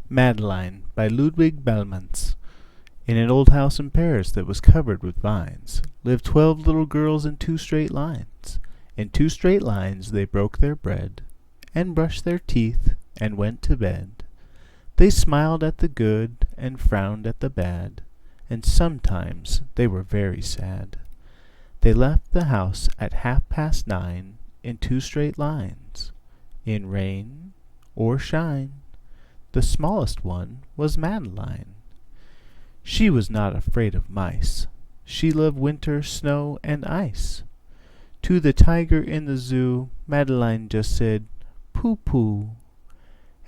Madeline by Ludwig Belemans. In an old house in Paris that was covered with vines lived 12 little girls in 2 straight lines. In 2 straight lines they broke their bread, and brushed their teeth, and went to bed. They smiled at the good, and frowned at the bad, and sometimes they were very sad. They left the house at 9:30 in 2 straight lines, in rain or shine. The smallest one was Madeline. She was not afraid of mice. She loved winter, snow, and ice. To the tiger in the zoo, Madeline just said, "Pooh, pooh."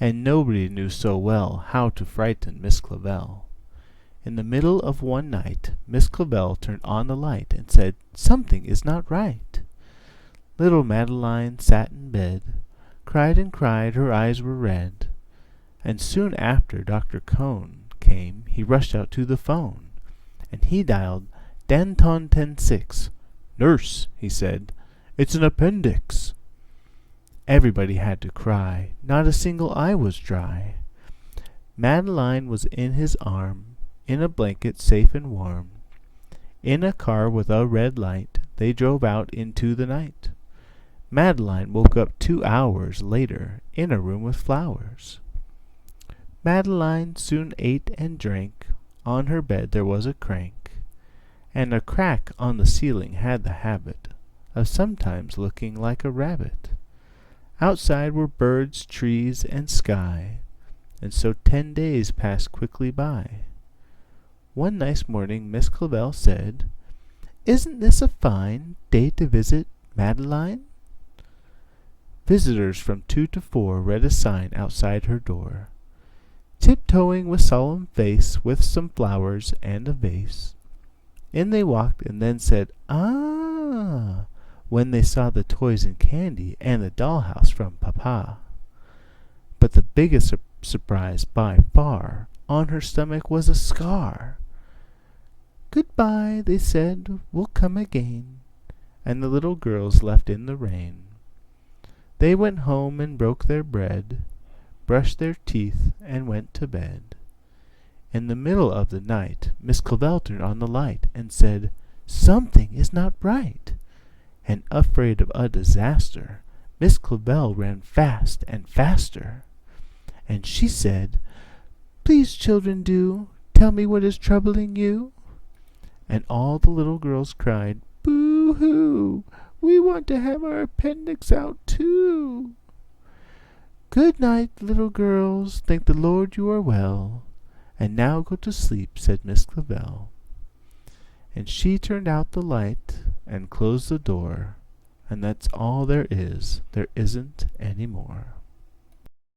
And nobody knew so well how to frighten Miss Clavell. In the middle of one night, Miss Clavell turned on the light and said, "Something is not right." Little Madeline sat in bed, cried and cried, her eyes were red. And soon after Dr. Cone came, he rushed out to the phone, and he dialed Danton 106. "Nurse," he said, "it's an appendix." Everybody had to cry, not a single eye was dry. Madeline was in his arm, in a blanket safe and warm. In a car with a red light, they drove out into the night. Madeline woke up 2 hours later in a room with flowers. Madeline soon ate and drank. On her bed there was a crank, and a crack on the ceiling had the habit of sometimes looking like a rabbit. Outside were birds, trees, and sky, and so 10 days passed quickly by. One nice morning Miss Clavell said, "Isn't this a fine day to visit Madeline?" Visitors from 2 to 4 read a sign outside her door. Tiptoeing with solemn face, with some flowers and a vase. In they walked and then said, "Ah," when they saw the toys and candy and the dollhouse from Papa. But the biggest surprise by far, on her stomach was a scar. "Goodbye," they said, "we'll come again." And the little girls left in the rain. They went home and broke their bread, brushed their teeth, and went to bed. In the middle of the night, Miss Clavell turned on the light and said, "Something is not right." And afraid of a disaster, Miss Clavell ran fast and faster. And she said, "Please, children, do tell me what is troubling you." And all the little girls cried, "Boo-hoo! We want to have our appendix out too." "Good night, little girls. Thank the Lord you are well. And now go to sleep," said Miss Clavell. And she turned out the light and closed the door, and that's all there is. There isn't any more.